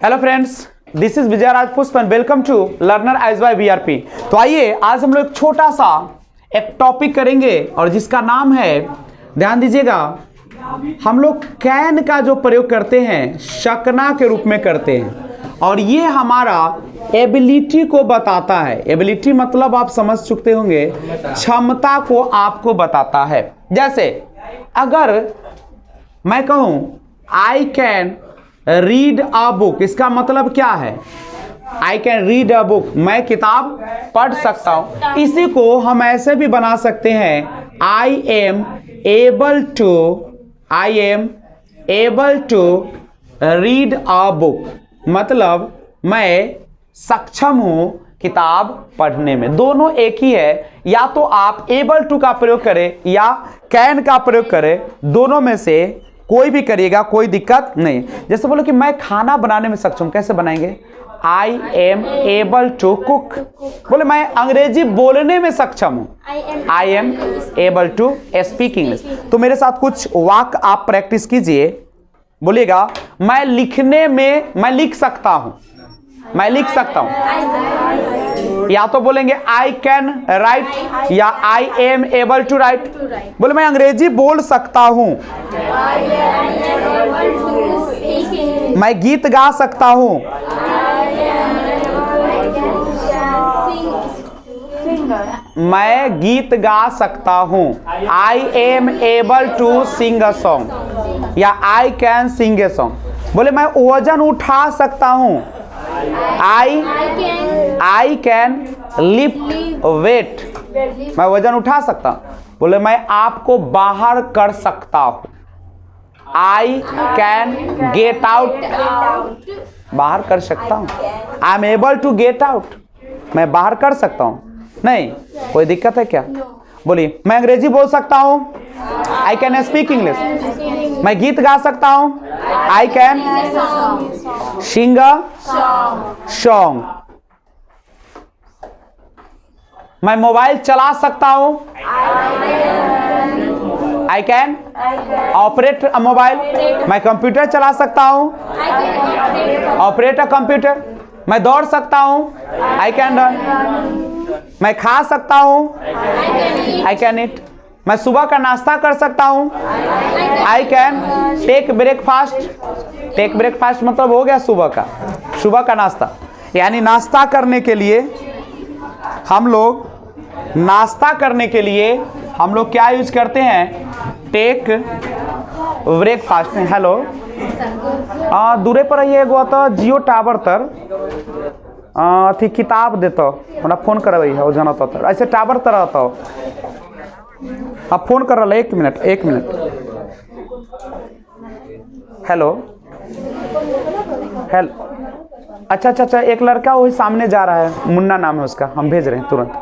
Hello friends, this is Vijay Raj Pushpan. Welcome to learner edge by BRP. तो आइए आज हम लोग एक छोटा सा एक टॉपिक करेंगे और जिसका नाम है, ध्यान दीजिएगा, हम लोग कैन का जो प्रयोग करते हैं शकना के रूप में करते हैं और ये हमारा एबिलिटी को बताता है। एबिलिटी मतलब आप समझ चुके होंगे, क्षमता को आपको बताता है। जैसे अगर मैं कहूं I can read a book, इसका मतलब क्या है? I can read a book, मैं किताब पढ़ सकता हूं। इसी को हम ऐसे भी बना सकते हैं, I am able to read a book, मतलब मैं सक्षम हूं किताब पढ़ने में। दोनों एक ही है, या तो आप एबल टू का प्रयोग करें या कैन का प्रयोग करें, दोनों में से कोई भी करिएगा, कोई दिक्कत नहीं। जैसे बोलो कि मैं खाना बनाने में सक्षम, कैसे बनाएंगे? I am able to cook. बोले मैं अंग्रेजी बोलने में सक्षम हूं, I am able to speak English. तो मेरे साथ कुछ वाक्य आप प्रैक्टिस कीजिए, बोलिएगा मैं लिखने में, मैं लिख सकता हूं, मैं लिख सकता हूं। या तो बोलेंगे आई कैन राइट या I am able to write. बोले मैं अंग्रेजी बोल सकता हूं, मैं गीत गा सकता हूं, मैं गीत गा सकता हूं, I am able to sing a song या I can sing a song. बोले मैं वजन उठा सकता हूं, आई कैन लिफ्ट वेट, मैं वजन उठा सकता हूं। बोले मैं आपको बाहर कर सकता हूं, आई कैन गेट आउट, बाहर कर सकता हूं। I am able to get out, मैं बाहर कर सकता हूं। नहीं, कोई दिक्कत है क्या? बोलिए मैं अंग्रेजी बोल सकता हूं, आई कैन स्पीक इंग्लिश। मैं गीत गा सकता हूं, I can sing a song. मैं मोबाइल चला सकता हूं, I can operate a mobile. मैं कंप्यूटर चला सकता हूं, ऑपरेट अ कंप्यूटर। मैं दौड़ सकता हूं, आई कैन रन। मैं खा सकता हूं, आई कैन ईट। मैं सुबह का नाश्ता कर सकता हूं, I can take breakfast. Take breakfast मतलब हो गया सुबह का नाश्ता। यानी नाश्ता करने के लिए हम लोग, नाश्ता करने के लिए हम लोग क्या यूज करते हैं? Take breakfast. हेलो, दूरे पर ये एगो तो जियो टावर तर अथी किताब देता हमरा फोन करबै है, वो जाना तो ऐसे टावर तर रहता। आप फोन कर रहा, एक मिनट। हेलो, अच्छा, एक लड़का वही सामने जा रहा है, मुन्ना नाम है उसका, हम भेज रहे हैं तुरंत।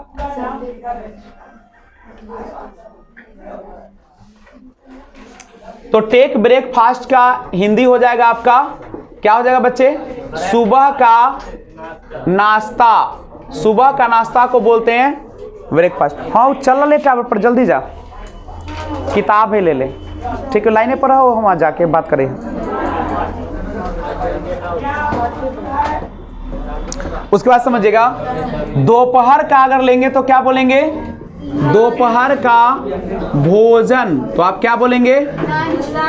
तो टेक ब्रेकफास्ट का हिंदी हो जाएगा आपका, क्या हो जाएगा बच्चे? सुबह का नाश्ता। सुबह का नाश्ता को बोलते हैं ब्रेकफास्ट। हाँ चल ले टावर पर, जल्दी जा, किताब है ले ले। ठीक है, लाइने पर हो, हम वहाँ जाके बात करें। उसके बाद समझिएगा, दोपहर का अगर लेंगे तो क्या बोलेंगे? दोपहर का भोजन, तो आप क्या बोलेंगे?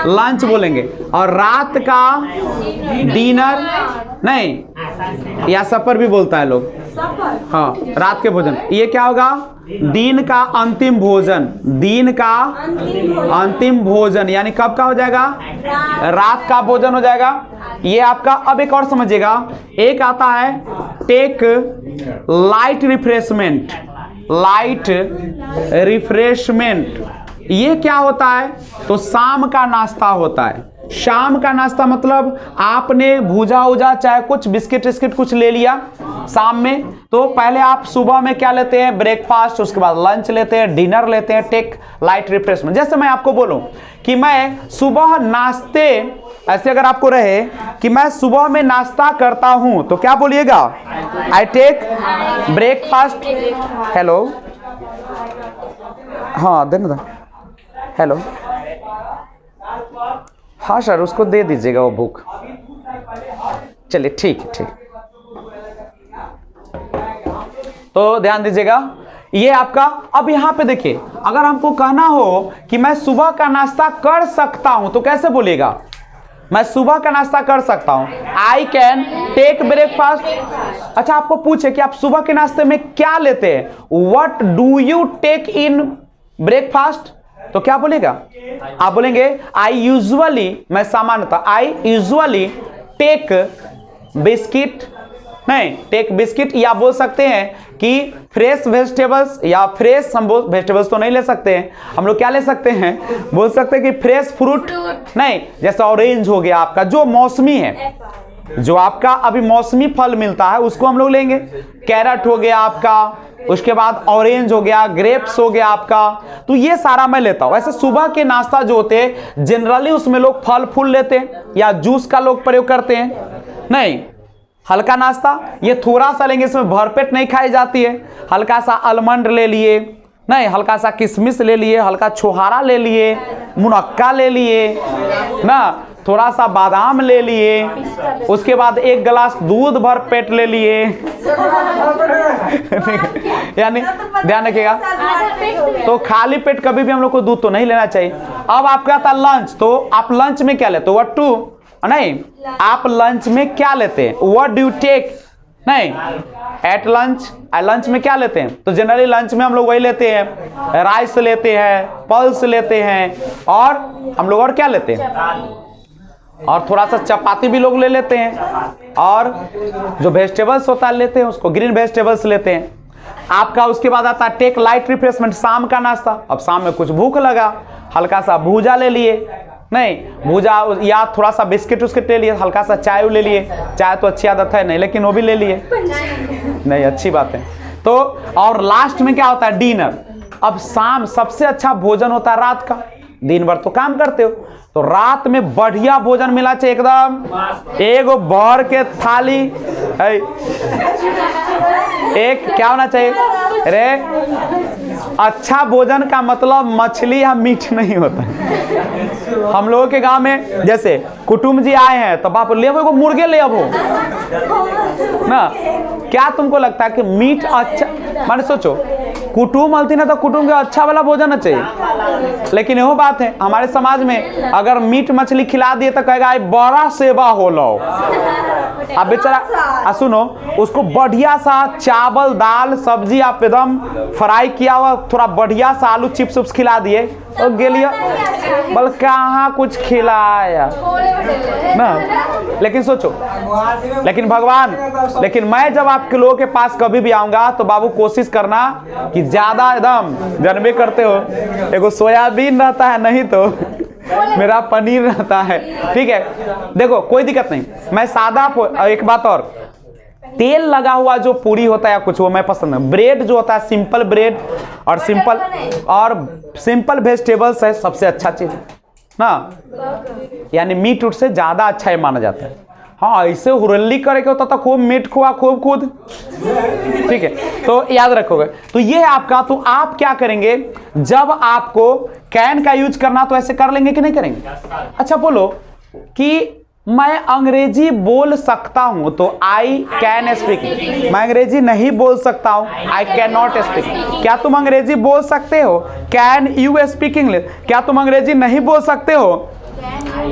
लंच बोलेंगे। और रात का डिनर, नहीं, या सफर भी बोलता है लोग। हाँ, रात के भोजन, ये क्या होगा? दिन का अंतिम भोजन। दिन का अंतिम भोजन यानी कब का हो जाएगा? रात का भोजन हो जाएगा। ये आपका। अब एक और समझिएगा, एक आता है take light refreshment. Light refreshment ये क्या होता है? तो शाम का नाश्ता होता है। शाम का नाश्ता मतलब आपने भूजा उजा चाहे कुछ बिस्किट विस्किट कुछ ले लिया शाम में, तो पहले आप सुबह में क्या लेते हैं? ब्रेकफास्ट, उसके बाद लंच लेते हैं, डिनर लेते हैं, टेक लाइट रिफ्रेशमेंट। जैसे मैं आपको बोलूं कि मैं सुबह नाश्ते, ऐसे अगर आपको रहे कि मैं सुबह में नाश्ता करता हूं, तो क्या बोलिएगा? I take breakfast. हेलो, हाँ देना था। हेलो, हाँ सर, उसको दे दीजिएगा वो बुक। चलिए ठीक है, ठीक। तो ध्यान दीजिएगा, ये आपका, अब यहां पे देखिए, अगर हमको कहना हो कि मैं सुबह का नाश्ता कर सकता हूं तो कैसे बोलिएगा? मैं सुबह का नाश्ता कर सकता हूं, आई कैन टेक ब्रेकफास्ट। अच्छा, आपको पूछे कि आप सुबह के नाश्ते में क्या लेते हैं, what do you take in breakfast, तो क्या बोलेगा? आप बोलेंगे आई यूजुअली, मैं सामान्यतः, आई यूजुअली टेक बिस्किट, नहीं टेक बिस्किट, या बोल सकते हैं कि फ्रेश वेजिटेबल्स, या फ्रेश, हम वेजिटेबल्स तो नहीं ले सकते हैं, हम लोग क्या ले सकते हैं, बोल सकते हैं कि फ्रेश फ्रूट, नहीं, जैसे ऑरेंज हो गया आपका, जो मौसमी है, जो आपका अभी मौसमी फल मिलता है उसको हम लोग लेंगे। कैरेट हो गया आपका, उसके बाद ऑरेंज हो गया, ग्रेप्स हो गया आपका, तो ये सारा मैं लेता हूं। ऐसे सुबह के नाश्ता जो होते हैं जनरली उसमें लोग फल फूल लेते हैं या जूस का लोग प्रयोग करते हैं। नहीं, हल्का नाश्ता ये थोड़ा सा लेंगे, इसमें भरपेट नहीं खाई जाती है। हल्का सा आलमंड ले लिए, नहीं हल्का सा किशमिश ले लिए, हल्का छोहारा ले लिए, मुनक्का ले लिए ना, थोड़ा सा बादाम ले लिए, उसके बाद एक गिलास दूध भर पेट ले लिए यानी ध्यान रखिएगा, तो खाली पेट कभी भी हम लोग को दूध तो नहीं लेना चाहिए। अब आपका था लंच, तो आप लंच में क्या लेते हो, व्हाट टू, नहीं आप लंच में क्या लेते हैं, व्हाट डू यू टेक, नहीं एट लंच, लंच में क्या लेते हैं, तो जनरली लंच में हम लोग वही लेते हैं, राइस लेते हैं, पल्स लेते हैं, और हम लोग और क्या लेते हैं, और थोड़ा सा चपाती भी लोग ले लेते हैं, और जो वेजिटेबल्स होता है लेते हैं उसको, ग्रीन वेजिटेबल्स लेते हैं आपका। उसके बाद आता है टेक लाइट रिफ्रेशमेंट, शाम का नाश्ता। अब शाम में कुछ भूख लगा, हल्का सा भूजा ले लिए, नहीं भूजा या थोड़ा सा बिस्किट उस्किट ले लिए, हल्का सा चाय ले लिए, चाय तो अच्छी आदत है नहीं लेकिन वो भी ले लिए, नहीं अच्छी बात है। तो और लास्ट में क्या होता है, डिनर। अब शाम सबसे अच्छा भोजन होता है रात का, दिन भर तो काम करते हो, तो रात में बढ़िया भोजन मिला चाहिए एकदम, एगो भर के थाली है, एक क्या होना चाहिए, अरे अच्छा भोजन का मतलब मछली या मीट नहीं होता। हम लोगों के गांव में जैसे कुटुंब जी आए हैं तो बाप ले वो मुर्गे ले अब ना, क्या तुमको लगता है कि मीट अच्छा, माने सोचो कुटुंब अलती ना तो कुटुंब के अच्छा वाला भोजन चाहिए, लेकिन यहो बात है हमारे समाज में अगर मीट मछली खिला दिए तो कहेगा बड़ा सेवा हो लो। अब बेचारा सुनो, उसको बढ़िया सा चावल दाल सब्जी आप एकदम फ्राई किया हुआ थोड़ा बढ़िया सा आलू चिप्स उप्स खिला दिए और गेलिए बल कहाँ कुछ खिलाया ना। लेकिन सोचो, लेकिन भगवान, लेकिन मैं जब आपके लोगों के पास कभी भी आऊंगा तो बाबू कोशिश करना कि ज्यादा एकदम जानबे करते हो, एगो सोयाबीन रहता है नहीं तो मेरा पनीर रहता है, ठीक है। देखो कोई दिक्कत नहीं, मैं सादा, एक बात और, तेल लगा हुआ जो पूरी होता है या कुछ वो मैं पसंद है। ब्रेड जो होता है सिंपल ब्रेड और सिंपल वेजिटेबल्स है सबसे अच्छा चीज ना, यानी मीट उट से ज्यादा अच्छा ही माना जाता है। हाँ ऐसे हुरल्ली करे के होता तो खूब मीट खुआ खूब कूद, ठीक है, तो याद रखोगे। तो ये है आपका, तो आप क्या करेंगे जब आपको कैन का यूज करना तो ऐसे कर लेंगे कि नहीं करेंगे। अच्छा बोलो कि मैं अंग्रेजी बोल सकता हूं तो आई कैन स्पीक, मैं अंग्रेजी नहीं बोल सकता हूं आई कैन नॉट स्पीक। क्या तुम अंग्रेजी बोल सकते हो, कैन यू स्पीक इंग्लिश। क्या तुम अंग्रेजी नहीं बोल सकते हो,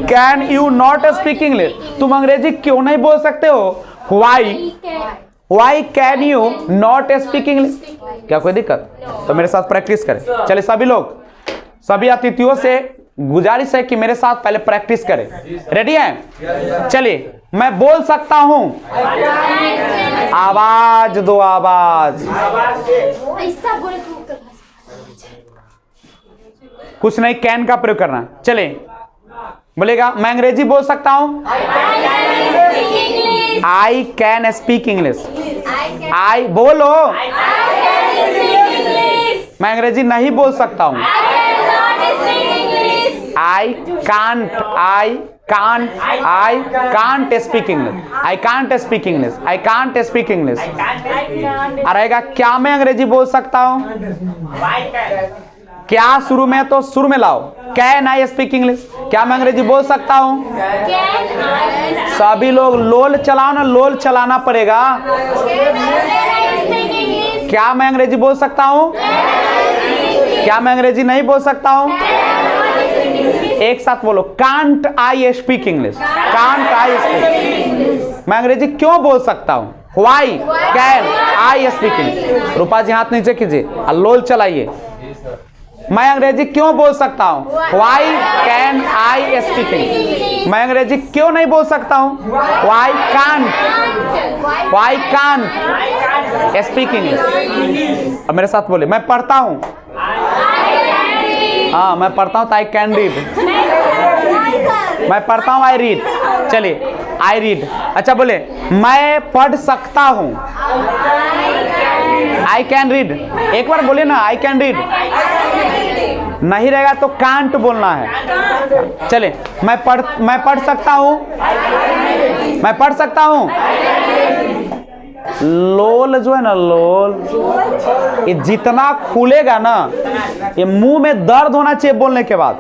can you not speak English. तुम अंग्रेजी क्यों नहीं बोल सकते हो, why can you not speak English. क्या कोई दिक्कत, तो मेरे साथ प्रैक्टिस करें। चले सभी लोग, सभी अतिथियों से गुजारिश है कि मेरे साथ पहले प्रैक्टिस करें। रेडी हैं? चलिए, मैं बोल सकता हूं, आवाज दो, आवाज। कुछ नहीं, कैन का प्रयोग करना। चले बोलेगा मैं अंग्रेजी बोल सकता हूं, आई कैन स्पीक इंग्लिश। आई बोलो, मैं अंग्रेजी नहीं बोल सकता हूं, I can't speak English. I can't speak English. I can't speak English. रहेगा क्या मैं अंग्रेजी बोल सकता हूँ, क्या शुरू में तो शुरू में लाओ, कैन आई स्पीक इंग्लिश। क्या मैं अंग्रेजी बोल सकता हूँ, सभी लोग लोल चलाओ ना, लोल चलाना पड़ेगा। क्या मैं अंग्रेजी बोल सकता हूँ? क्या मैं अंग्रेजी नहीं बोल सकता हूँ? एक साथ बोलो, can't I speak English. Can't I speak. मैं अंग्रेजी क्यों बोल सकता हूँ? Why can I speak English. Rupa ji हाथ नीचे कीजिए और लोल चलाइए। मैं अंग्रेजी क्यों बोल सकता हूँ? Why can I speak English. मैं अंग्रेजी क्यों नहीं बोल सकता हूँ? Why can't speak English. अब मेरे साथ बोले, मैं पढ़ता हूँ। हाँ, मैं पढ़ता हूँ तो आई कैन रीड। मैं पढ़ता हूँ, आई रीड। चलिए, आई रीड। अच्छा बोले, मैं पढ़ सकता हूँ। I can read. एक बार बोले ना, आई कैन रीड। नहीं रहेगा तो कांट बोलना है। चले, मैं पढ़ सकता हूँ। मैं पढ़ सकता हूँ। लोल जो है ना, लोल, ये जितना खुलेगा ना, ये मुंह में दर्द होना चाहिए बोलने के बाद,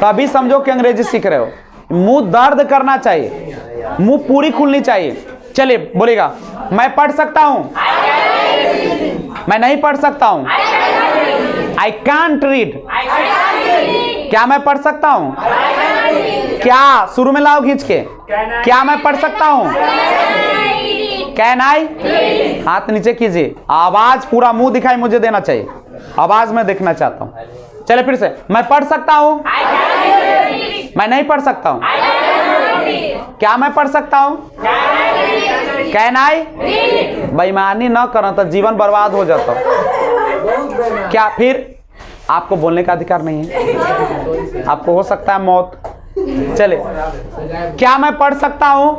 तभी समझो कि अंग्रेजी सीख रहे हो। मुंह दर्द करना चाहिए, मुंह पूरी खुलनी चाहिए। चलिए बोलेगा, मैं पढ़ सकता हूं। मैं नहीं पढ़ सकता हूं। I can't read. क्या मैं पढ़ सकता हूं? क्या शुरू में लाओ खींच के। क्या मैं पढ़ सकता हूं? Can I? हाथ नीचे कीजिए। आवाज पूरा मुंह दिखाई मुझे देना चाहिए। आवाज में देखना चाहता हूं। चले फिर से, मैं पढ़ सकता हूं। मैं नहीं पढ़ सकता हूं। क्या मैं पढ़ सकता हूं? Can I? बेईमानी न करो तो जीवन बर्बाद हो जाता। क्या फिर आपको बोलने का अधिकार नहीं है? आपको हो सकता है मौत। चले, क्या मैं पढ़ सकता हूं?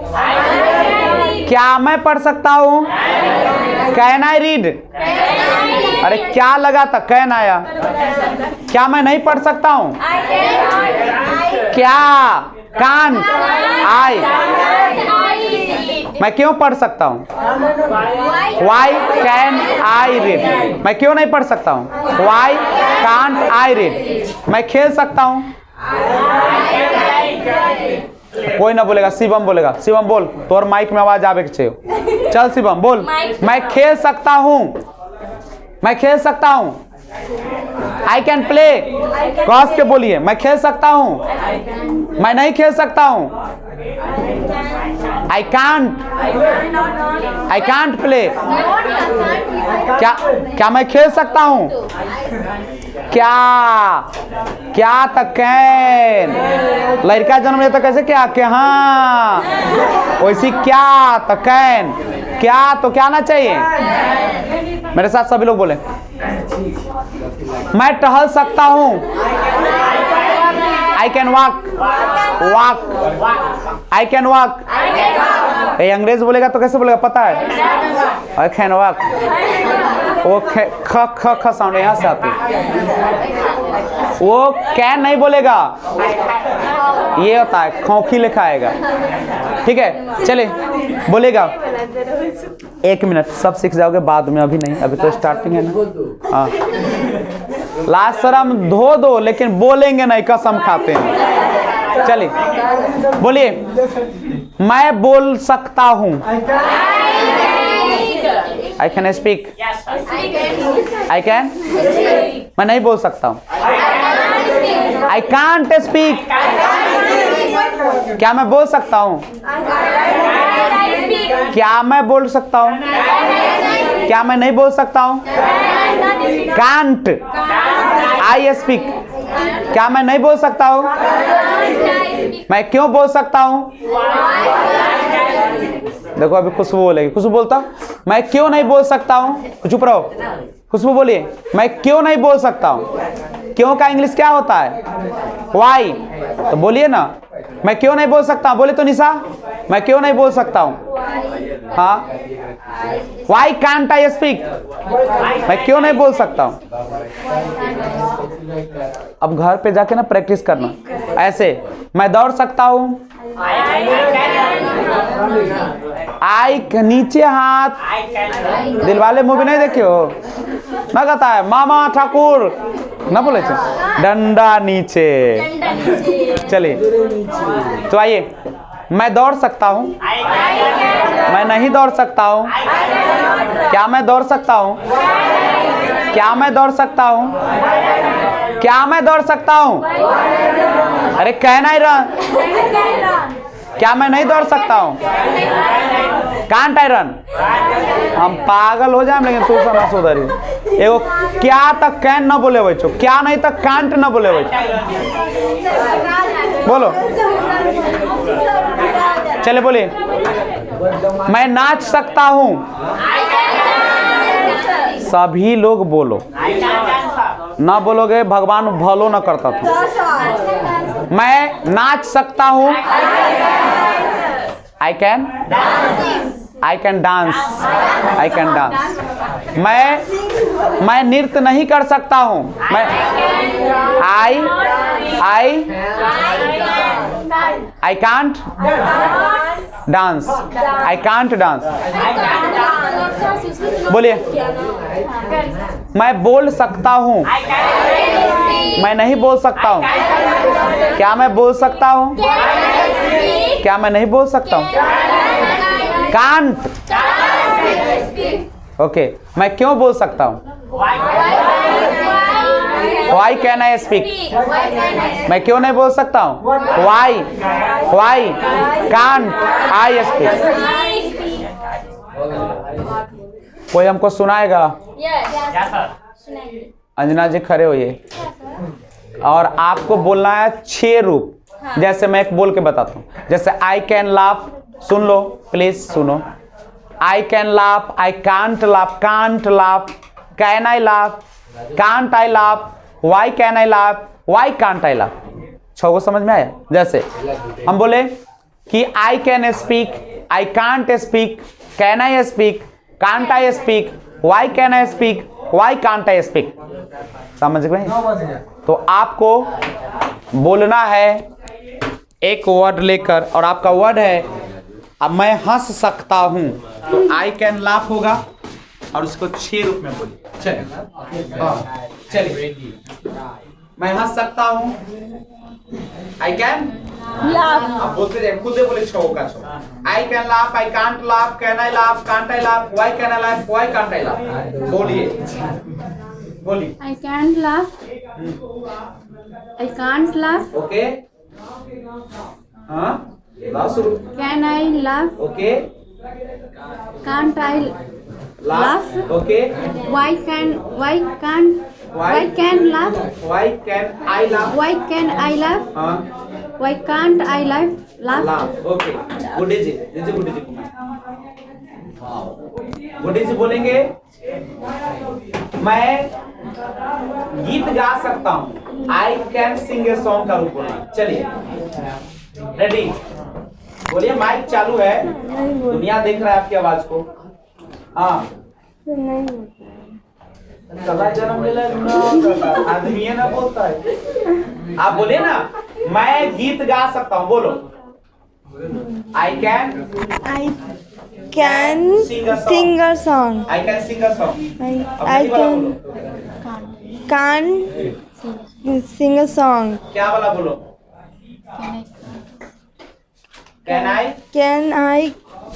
क्या मैं पढ़ सकता हूं? Can I read? अरे क्या लगा था कैन आया? क्या मैं नहीं पढ़ सकता हूं? क्या कांट आई? मैं क्यों पढ़ सकता हूं? Why can I read? मैं क्यों नहीं पढ़ सकता हूं? Why can't I read? मैं खेल सकता हूं। कोई ना बोलेगा, शिवम बोलेगा। शिवम बोल, तोर माइक में आवाज आवे के चाहिए। चल शिवम बोल, मैं खेल सकता हूं। मैं खेल सकता हूं। I can play. कस के बोलिए, मैं खेल सकता हूं। मैं नहीं खेल सकता हूं। I can't play. क्या मैं खेल सकता हूं? क्या तक कैन। लड़का जन्म लेता कैसे क्या के? हाँ, वैसी क्या तक कैन। क्या तो क्या ना चाहिए। मेरे साथ सभी लोग बोले, मैं टहल सकता हूं। I can walk. I can walk. ये अंग्रेज बोलेगा तो कैसे बोलेगा पता है? आई कैन वॉक। वो ख साउंड यहां से आती है। वो कैन नहीं बोलेगा, ये होता है खौखी लिखा आएगा। ठीक है, चले बोलेगा। 1 मिनट, सब सीख जाओगे बाद में, अभी नहीं, अभी तो स्टार्टिंग है ना। हाँ, लास्ट शर्म धो दो, लेकिन बोलेंगे नहीं, कसम खाते हैं। चलिए बोलिए, मैं बोल सकता हूं। I can speak. I can. मैं नहीं बोल सकता हूं। आई कांट स्पीक। क्या मैं बोल सकता हूं? क्या मैं बोल सकता हूं? क्या मैं नहीं बोल सकता हूं? Can't I speak. क्या मैं नहीं बोल सकता हूं? मैं क्यों बोल सकता हूं? देखो अभी खुशबू बोलेगी। खुशबू बोलता, मैं क्यों नहीं बोल सकता हूं? चुप रहो। खुशबू बोलिए, मैं क्यों नहीं बोल सकता हूं। क्यों का इंग्लिश क्या होता है? व्हाई। तो बोलिए ना, मैं क्यों नहीं बोल सकता हूं। बोले तो निशा, मैं क्यों नहीं बोल सकता हूं। हाँ, व्हाई कांट आई स्पीक। मैं क्यों नहीं बोल सकता हूं। अब घर पे जाके ना प्रैक्टिस करना ऐसे। मैं दौड़ सकता हूं। आई नीचे हाथ। दिलवाले मूवी नहीं देखे हो ना? कहता है मामा ठाकुर ना बोले थे, डंडा नीचे। चलिए तो आइए, मैं दौड़ सकता हूँ? मैं नहीं दौड़ सकता हूँ? क्या मैं दौड़ सकता हूँ? क्या मैं दौड़ सकता हूँ? क्या मैं दौड़ सकता हूँ? अरे कहना ही रहा। क्या मैं नहीं दौड़ सकता हूँ? Can't I run? हम पागल हो जाए, लेकिन तू समझ उधर ही एगो क्या तक कैन ना बोले बच्चों, क्या नहीं तक कांट ना बोले बच्चों। बोलो, चले बोलिए। मैं नाच सकता हूँ? सभी लोग बोलो, ना बोलोगे भगवान भलो ना करता था। मैं नाच सकता हूँ? I can dance. I can dance. मैं नृत्य नहीं कर सकता हूँ? मैं I can't dance. I can't dance. बोलिए। मैं बोल सकता हूँ? मैं नहीं बोल सकता हूँ। क्या मैं बोल सकता हूँ? क्या मैं नहीं बोल सकता हूँ? कांट। ओके, मैं क्यों बोल सकता हूँ? Why can I speak? मैं क्यों नहीं बोल सकता हूँ? Why can't I speak? कोई हमको सुनाएगा? अंजना जी खड़े होइए। और आपको बोलना है 6 रूप। जैसे मैं एक बोल के बताता हूँ। जैसे आई कैन लाफ, सुन लो प्लीज, सुनो। I can laugh, I can't laugh, can't laugh, can I laugh, can't I laugh, why can I laugh, why can't I laugh. 6 को समझ में आया? जैसे हम बोले कि I can speak, I can't speak, can I speak, can't I speak, why can I speak, why can't I speak. समझ गए? तो आपको बोलना है एक वर्ड लेकर, और आपका वर्ड है अब मैं हंस सकता हूं, तो आई कैन लाफ होगा और उसको 6 रूप में बोलिए। चलिए मैं हंस सकता हूं, आई कैन लाफ। अब बोलते जाए, खुद बोले 6 का 6। I can laugh, I can't laugh, can I laugh, can't I laugh, why can I laugh, why can't I laugh. बोलिए बोलिए। I can't laugh. I can't laugh. Okay, हाँ लाओ शुरू। Can I laugh? Okay, Can't I laugh? Okay, Why can laugh? Why can I laugh, Why can I laugh? हाँ Why can't I laugh? Laugh. Okay, Guddi ji, दीजिए गुड्डी जी को। गुड्डी जी बोलेंगे मैं गीत गा सकता हूँ, I can sing a song का रूप बोलना। चलिए रेडी, बोलिए। माइक चालू है, दुनिया देख रहा है आपकी आवाज को। हाँ जन्म आदमी है ना बोलता है। आप बोलिए ना, मैं गीत गा सकता हूँ। बोलो। I can sing a song. I can sing a song. I can sing a song. क्या वाला बोलो? Can I? Can I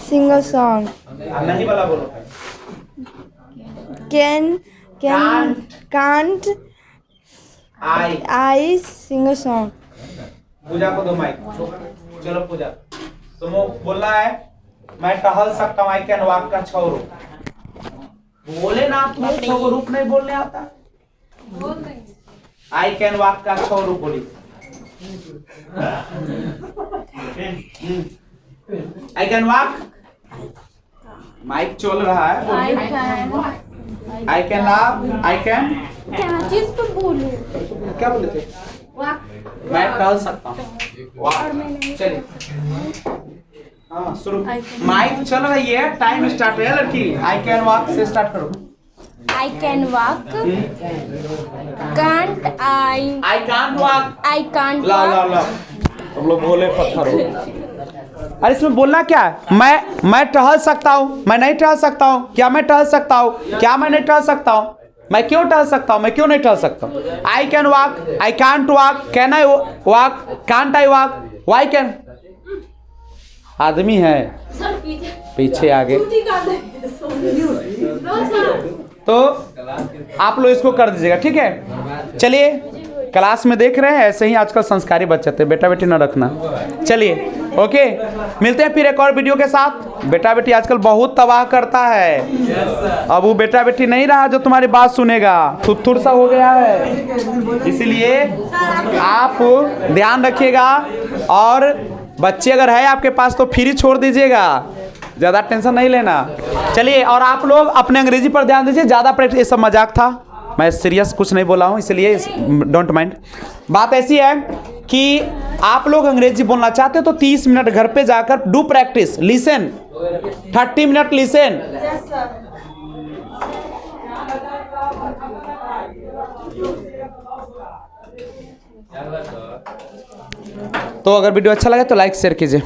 sing a song? नहीं वाला बोलो। Can't I. I sing a song? पूजा को दो माइक। चलो पूजा, तुम बोलना है मैं टहल सकता हूँ, आई कैन वॉक का 6 रूप बोले ना। तुम्हें 6 रूप नहीं बोलने आता? आई कैन वॉक का 6 रूप बोली। आई कैन वॉक, माइक चल रहा है। आई कैन लाफ, आई कैन क्या चीज तो बोलूं? क्या बोले थे? मैं टहल सकता हूँ। चलिए हाँ शुरू। माइक चल रही है, टाइम स्टार्ट है लड़की। आई कैन वॉक से स्टार्ट करो। I can walk. Can't I? I can't walk. I can't ला ला walk. ला, तुम लोग भोले पत्थर हो। अरे इसमें बोलना क्या है? मैं टहल सकता हूँ, मैं नहीं टहल सकता हूँ। क्या मैं टहल सकता हूँ? क्या मैं नहीं टहल सकता हूँ? मैं क्यों टहल सकता हूँ? मैं क्यों नहीं टहल सकता हूँ? आई can walk, I can't walk, can I walk, can't I walk, why can. आदमी है, सर पीछे पीछे आगे। छुट्टी कर दे नो सर। तो आप लोग इसको कर दीजिएगा, ठीक है। चलिए, क्लास में देख रहे हैं ऐसे ही आजकल संस्कारी बच्चे थे, बेटा बेटी ना रखना। चलिए, ओके, मिलते हैं फिर एक और वीडियो के साथ। बेटा बेटी आजकल बहुत तबाह करता है। अब वो बेटा बेटी नहीं रहा जो तुम्हारी बात सुनेगा, थुथुर सा हो गया है। इसलिए आप ध्यान रखिएगा, और बच्चे अगर है आपके पास तो फ्री छोड़ दीजिएगा, ज़्यादा टेंशन नहीं लेना। चलिए, और आप लोग अपने अंग्रेजी पर ध्यान दीजिए, ज़्यादा प्रैक्टिस। ये सब मजाक था, मैं सीरियस कुछ नहीं बोला हूँ, इसलिए डोंट माइंड। बात ऐसी है कि आप लोग अंग्रेजी बोलना चाहते हो तो 30 मिनट घर पे जाकर do practice, listen 30 minute listen. तो अगर वीडियो अच्छा लगे तो लाइक शेयर कीजिए।